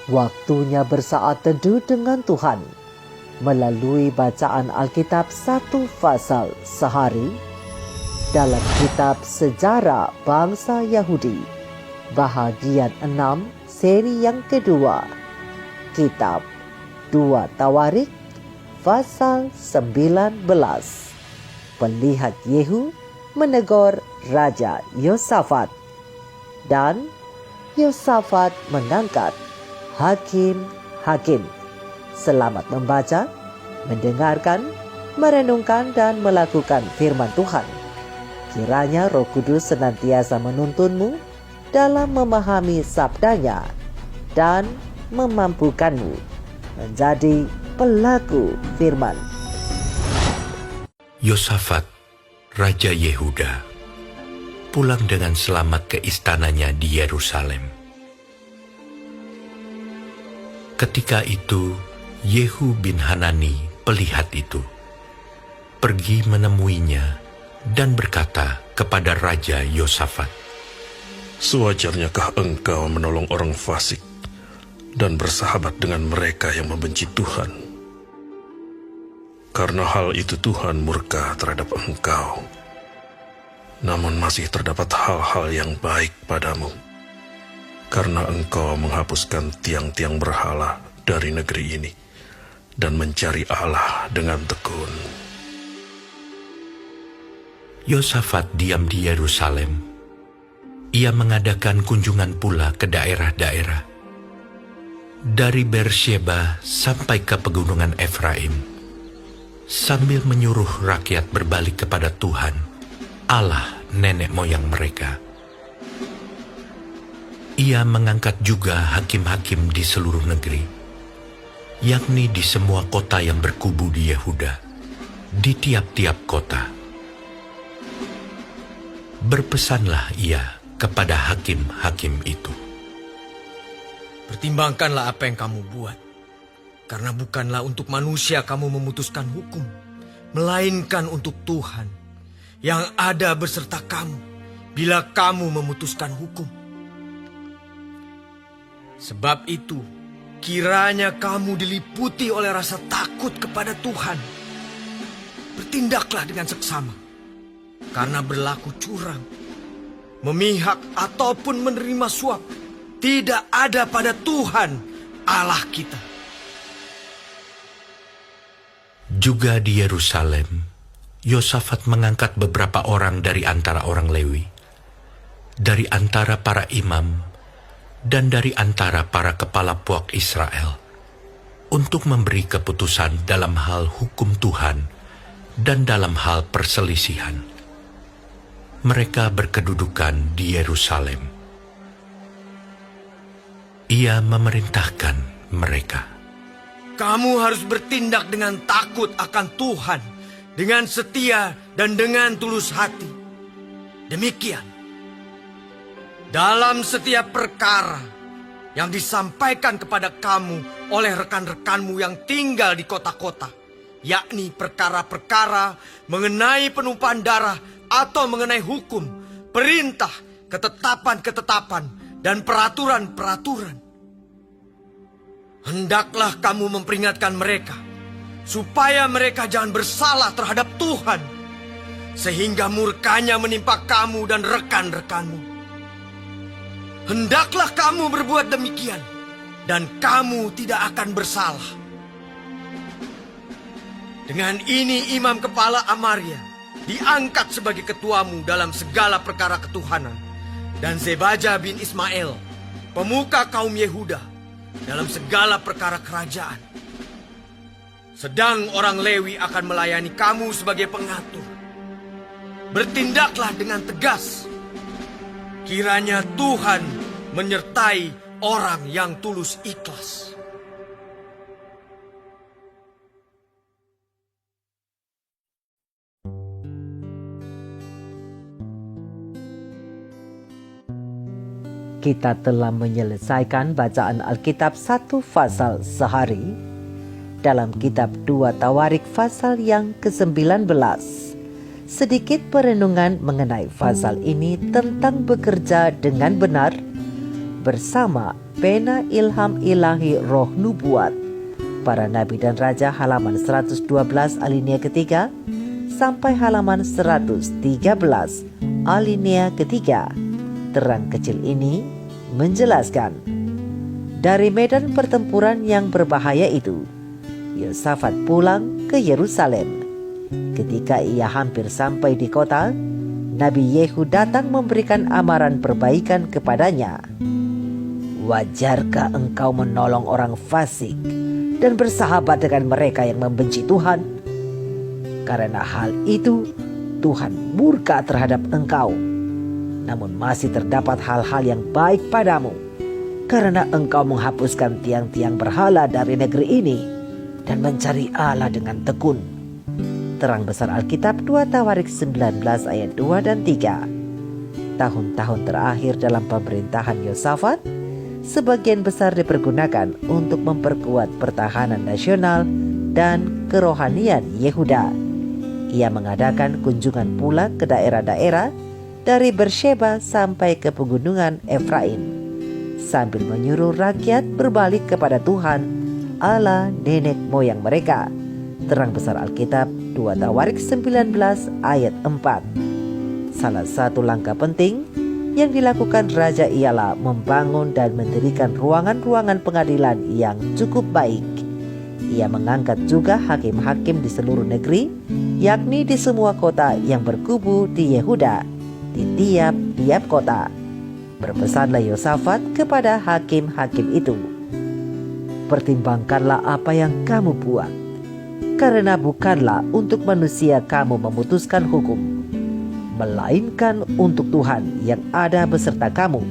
Waktunya bersaat teduh dengan Tuhan melalui bacaan Alkitab satu pasal sehari dalam kitab Sejarah Bangsa Yahudi, bahagian 6, seri yang kedua, kitab 2 Tawarik, pasal 19. Pelihat Yehu menegur Raja Yosafat, dan Yosafat mengangkat hakim-hakim. Selamat membaca, mendengarkan, merenungkan dan melakukan firman Tuhan. Kiranya Roh Kudus senantiasa menuntunmu dalam memahami sabdanya dan memampukanmu menjadi pelaku firman. Yosafat, Raja Yehuda, pulang dengan selamat ke istananya di Yerusalem. Ketika itu, Yehu bin Hanani, pelihat itu, pergi menemuinya dan berkata kepada Raja Yosafat, "Sewajarnyakah engkau menolong orang fasik dan bersahabat dengan mereka yang membenci Tuhan? Karena hal itu Tuhan murka terhadap engkau. Namun masih terdapat hal-hal yang baik padamu, karena engkau menghapuskan tiang-tiang berhala dari negeri ini dan mencari Allah dengan tekun." Yosafat diam di Yerusalem. Ia mengadakan kunjungan pula ke daerah-daerah, dari Beersheba sampai ke pegunungan Efraim, sambil menyuruh rakyat berbalik kepada Tuhan, Allah nenek moyang mereka. Ia mengangkat juga hakim-hakim di seluruh negeri, yakni di semua kota yang berkubu di Yehuda, di tiap-tiap kota. Berpesanlah ia kepada hakim-hakim itu, "Pertimbangkanlah apa yang kamu buat, karena bukanlah untuk manusia kamu memutuskan hukum, melainkan untuk Tuhan, yang ada berserta kamu bila kamu memutuskan hukum. Sebab itu, kiranya kamu diliputi oleh rasa takut kepada Tuhan. Bertindaklah dengan seksama, karena berlaku curang, memihak ataupun menerima suap tidak ada pada Tuhan Allah kita." Juga di Yerusalem, Yosafat mengangkat beberapa orang dari antara orang Lewi, dari antara para imam, dan dari antara para kepala puak Israel, untuk memberi keputusan dalam hal hukum Tuhan dan dalam hal perselisihan. Mereka berkedudukan di Yerusalem. Ia memerintahkan mereka, "Kamu harus bertindak dengan takut akan Tuhan, dengan setia dan dengan tulus hati. Demikian, dalam setiap perkara yang disampaikan kepada kamu oleh rekan-rekanmu yang tinggal di kota-kota, yakni perkara-perkara mengenai penumpahan darah atau mengenai hukum, perintah, ketetapan-ketetapan, dan peraturan-peraturan, hendaklah kamu memperingatkan mereka, supaya mereka jangan bersalah terhadap Tuhan, sehingga murkanya menimpa kamu dan rekan-rekanmu. Hendaklah kamu berbuat demikian, dan kamu tidak akan bersalah. Dengan ini imam kepala Amaria diangkat sebagai ketuamu dalam segala perkara ketuhanan, dan Zebaja bin Ismail, pemuka kaum Yehuda, dalam segala perkara kerajaan. Sedang orang Lewi akan melayani kamu sebagai pengatur. Bertindaklah dengan tegas. Kiranya Tuhan menyertai orang yang tulus ikhlas." Kita telah menyelesaikan bacaan Alkitab satu pasal sehari dalam kitab 2 Tawarik pasal yang ke-19. Sedikit perenungan mengenai pasal ini tentang bekerja dengan benar bersama pena ilham ilahi roh nubuat para nabi dan raja halaman 112 alinea ketiga sampai halaman 113 alinea ketiga. Terang kecil ini menjelaskan, dari medan pertempuran yang berbahaya itu, Yosafat pulang ke Yerusalem. Ketika ia hampir sampai di kota, Nabi Yehu datang memberikan amaran perbaikan kepadanya. Wajarkah engkau menolong orang fasik dan bersahabat dengan mereka yang membenci Tuhan? Karena hal itu, Tuhan murka terhadap engkau. Namun masih terdapat hal-hal yang baik padamu, karena engkau menghapuskan tiang-tiang berhala dari negeri ini dan mencari Allah dengan tekun. Terang besar Alkitab 2 Tawarik 19 ayat 2 dan 3. Tahun-tahun terakhir dalam pemerintahan Yosafat, sebagian besar dipergunakan untuk memperkuat pertahanan nasional dan kerohanian Yehuda. Ia mengadakan kunjungan pula ke daerah-daerah dari Bersheba sampai ke pegunungan Efraim, sambil menyuruh rakyat berbalik kepada Tuhan, Allah nenek moyang mereka. Terang besar Alkitab 2 Tawarik 19 ayat 4. Salah satu langkah penting yang dilakukan raja ialah membangun dan mendirikan ruangan-ruangan pengadilan yang cukup baik. Ia mengangkat juga hakim-hakim di seluruh negeri, yakni di semua kota yang berkubu di Yehuda, di tiap-tiap kota. Berpesanlah Yosafat kepada hakim-hakim itu, pertimbangkanlah apa yang kamu buat, karena bukanlah untuk manusia kamu memutuskan hukum, melainkan untuk Tuhan yang ada beserta kamu.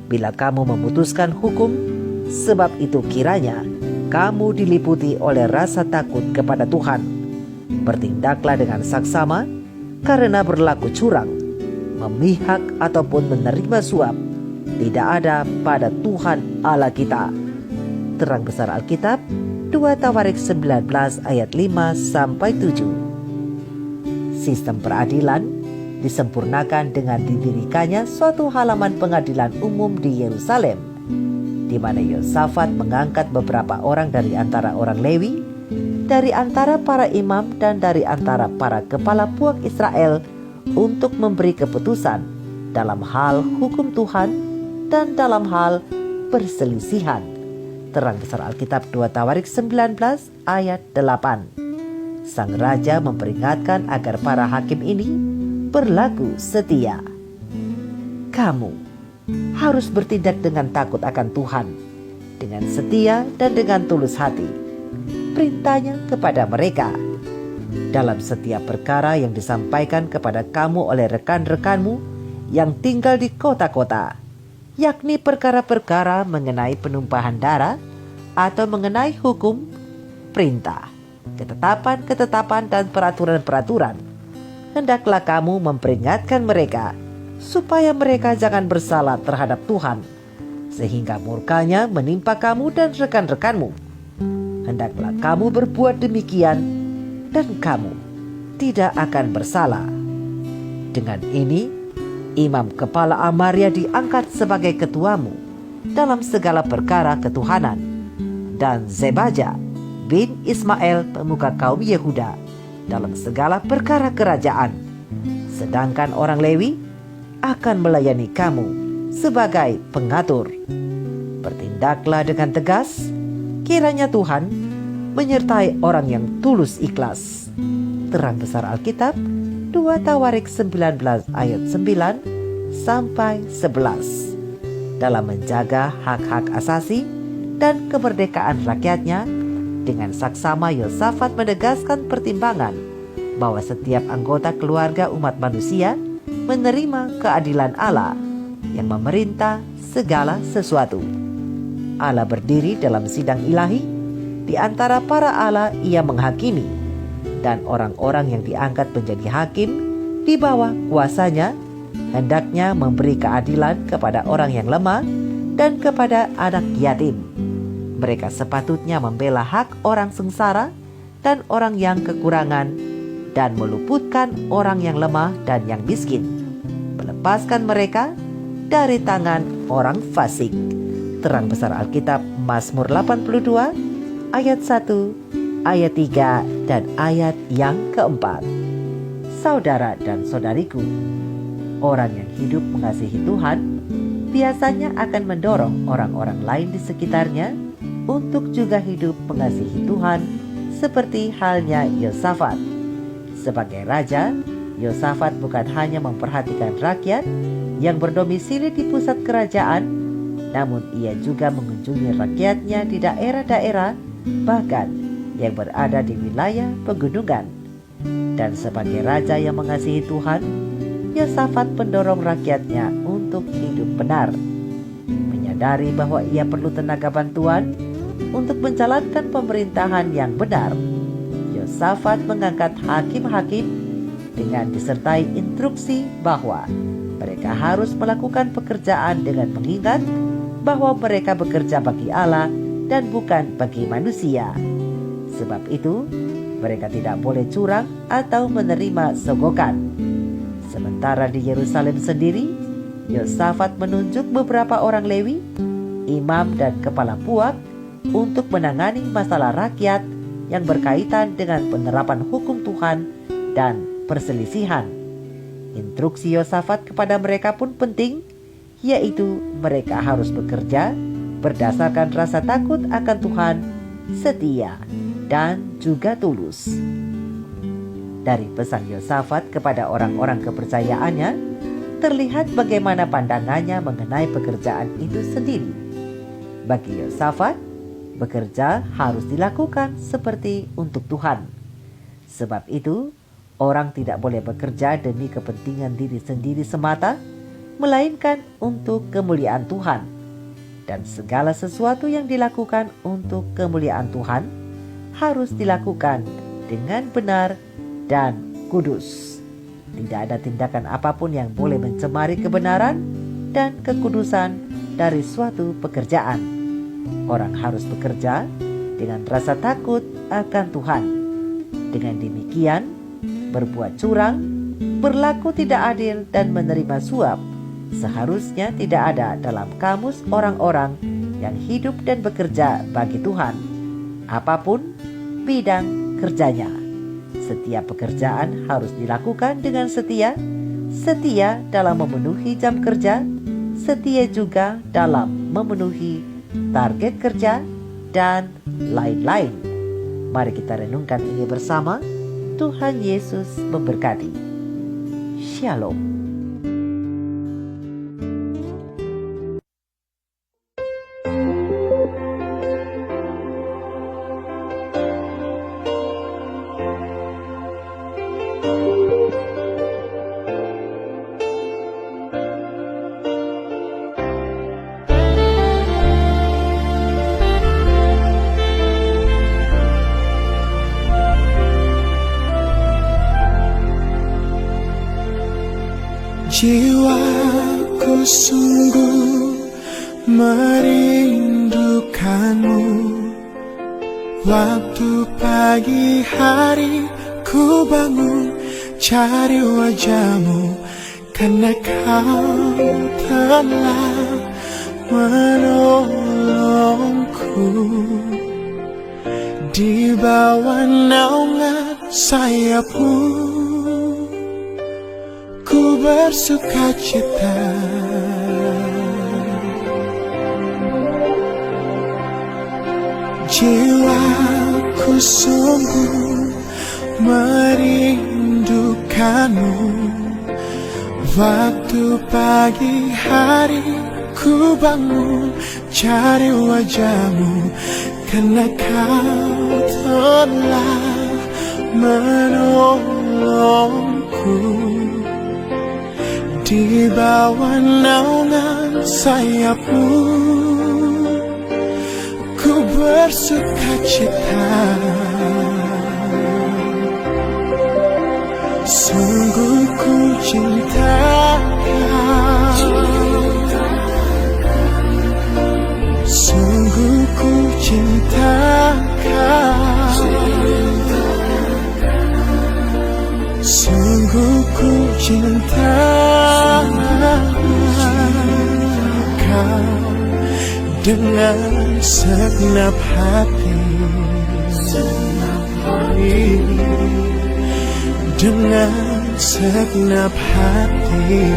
Bila kamu memutuskan hukum, sebab itu kiranya kamu diliputi oleh rasa takut kepada Tuhan. Bertindaklah dengan saksama, karena berlaku curang, memihak ataupun menerima suap tidak ada pada Tuhan Allah kita. Terang besar Alkitab 2 Tawarik 19 ayat 5 sampai 7. Sistem peradilan disempurnakan dengan didirikannya suatu halaman pengadilan umum di Yerusalem, di mana Yosafat mengangkat beberapa orang dari antara orang Lewi, dari antara para imam dan dari antara para kepala puak Israel untuk memberi keputusan dalam hal hukum Tuhan dan dalam hal perselisihan. Terang besar Alkitab 2 Tawarik 19 ayat 8. Sang raja memperingatkan agar para hakim ini berlaku setia. Kamu harus bertindak dengan takut akan Tuhan, dengan setia dan dengan tulus hati. Perintahnya kepada mereka. Dalam setiap perkara yang disampaikan kepada kamu oleh rekan-rekanmu yang tinggal di kota-kota, yakni perkara-perkara mengenai penumpahan darah atau mengenai hukum, perintah, ketetapan-ketetapan dan peraturan-peraturan, hendaklah kamu memperingatkan mereka supaya mereka jangan bersalah terhadap Tuhan, sehingga murkanya menimpa kamu dan rekan-rekanmu. Hendaklah kamu berbuat demikian dan kamu tidak akan bersalah. Dengan ini, imam kepala Amaria diangkat sebagai ketuamu dalam segala perkara ketuhanan, dan Zebaja bin Ismail pemuka kaum Yehuda dalam segala perkara kerajaan. Sedangkan orang Lewi akan melayani kamu sebagai pengatur. Bertindaklah dengan tegas, kiranya Tuhan menyertai orang yang tulus ikhlas. Terang besar Alkitab 2 Tawarik 19 ayat 9 sampai 11. Dalam menjaga hak-hak asasi dan kemerdekaan rakyatnya, dengan saksama Yosafat menegaskan pertimbangan bahwa setiap anggota keluarga umat manusia menerima keadilan Allah yang memerintah segala sesuatu. Allah berdiri dalam sidang ilahi. Di antara para Allah ia menghakimi, dan orang-orang yang diangkat menjadi hakim di bawah kuasanya hendaknya memberi keadilan kepada orang yang lemah dan kepada anak yatim. Mereka sepatutnya membela hak orang sengsara dan orang yang kekurangan, dan meluputkan orang yang lemah dan yang miskin, melepaskan mereka dari tangan orang fasik. Terang besar Alkitab Mazmur 82 ayat 1, ayat 3, dan ayat yang keempat. Saudara dan saudariku, orang yang hidup mengasihi Tuhan biasanya akan mendorong orang-orang lain di sekitarnya untuk juga hidup mengasihi Tuhan, seperti halnya Yosafat. Sebagai raja, Yosafat bukan hanya memperhatikan rakyat yang berdomisili di pusat kerajaan, namun ia juga mengunjungi rakyatnya di daerah-daerah, bahkan yang berada di wilayah pegunungan. Dan sebagai raja yang mengasihi Tuhan, Yosafat mendorong rakyatnya untuk hidup benar. Menyadari bahwa ia perlu tenaga bantuan untuk menjalankan pemerintahan yang benar, Yosafat mengangkat hakim-hakim dengan disertai instruksi bahwa mereka harus melakukan pekerjaan dengan mengingat bahwa mereka bekerja bagi Allah dan bukan bagi manusia. Sebab itu, mereka tidak boleh curang atau menerima sogokan. Sementara di Yerusalem sendiri, Yosafat menunjuk beberapa orang Lewi, imam dan kepala puak untuk menangani masalah rakyat yang berkaitan dengan penerapan hukum Tuhan dan perselisihan. Instruksi Yosafat kepada mereka pun penting, yaitu mereka harus bekerja berdasarkan rasa takut akan Tuhan, setia, dan juga tulus. Dari pesan Yosafat kepada orang-orang kepercayaannya, terlihat bagaimana pandangannya mengenai pekerjaan itu sendiri. Bagi Yosafat, bekerja harus dilakukan seperti untuk Tuhan. Sebab itu, orang tidak boleh bekerja demi kepentingan diri sendiri semata, melainkan untuk kemuliaan Tuhan. Dan segala sesuatu yang dilakukan untuk kemuliaan Tuhan harus dilakukan dengan benar dan kudus. Tidak ada tindakan apapun yang boleh mencemari kebenaran dan kekudusan dari suatu pekerjaan. Orang harus bekerja dengan rasa takut akan Tuhan. Dengan demikian, berbuat curang, berlaku tidak adil, dan menerima suap seharusnya tidak ada dalam kamus orang-orang yang hidup dan bekerja bagi Tuhan, apapun bidang kerjanya. Setiap pekerjaan harus dilakukan dengan setia, setia dalam memenuhi jam kerja, setia juga dalam memenuhi target kerja, dan lain-lain. Mari kita renungkan ini bersama. Tuhan Yesus memberkati. Shalom. Jiwaku sungguh merindukanmu. Waktu pagi hari ku bangun cari wajahmu, karena kau telah menolongku. Di bawah naungan sayapmu ku bersuka cita. Jiwaku sungguh merindukanmu. Waktu pagi hari ku bangun cari wajahmu, karena kau telah menolongku. Di bawah naungan sayapmu ku bersuka cita. Sungguh ku cinta kau, sungguh ku cinta kau, sungguh ku cinta kau. dengan segenap hati, dengan segenap hati.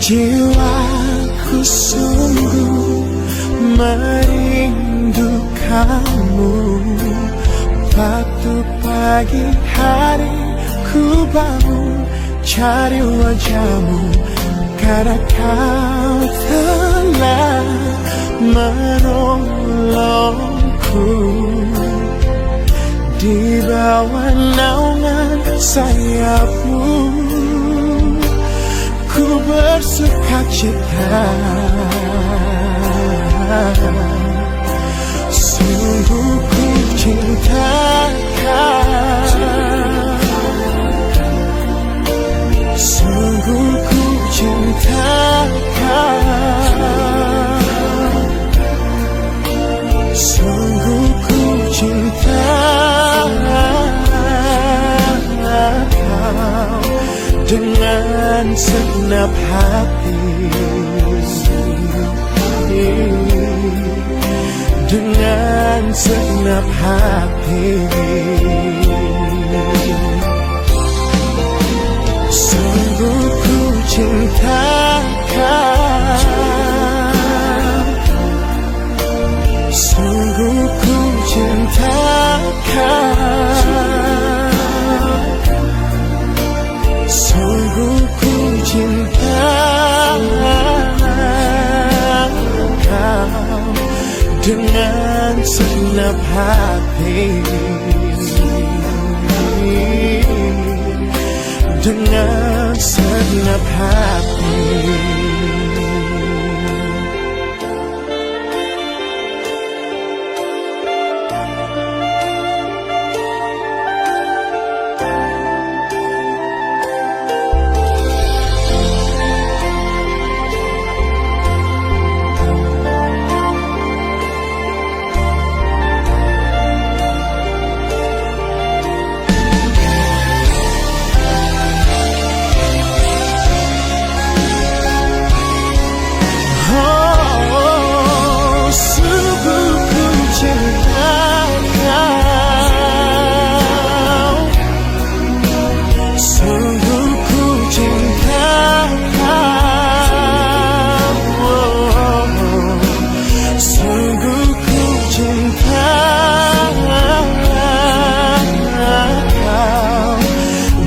Jiwaku sungguh merindukanmu. Waktu pagi hari ku bangun cari wajahmu, karena kau telah menolongku. Di bawah naungan sayapmu ku bersuka cita. Sungguh ku cintakan, sungguh ku cintakan, sungguh ku cintakan dengan segenap hati, dengan segenap hati. Sungguh ku cintakan, sungguh ku cintakan, sungguh ku cintakan dengan segenap hati, dengan segenap hati.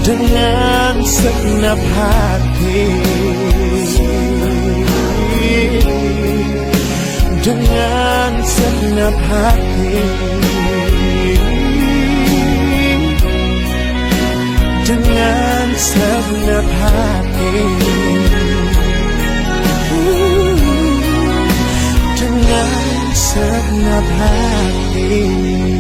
Dengan segenap hati, dengan segenap hati, dengan segenap hati, dengan segenap hati.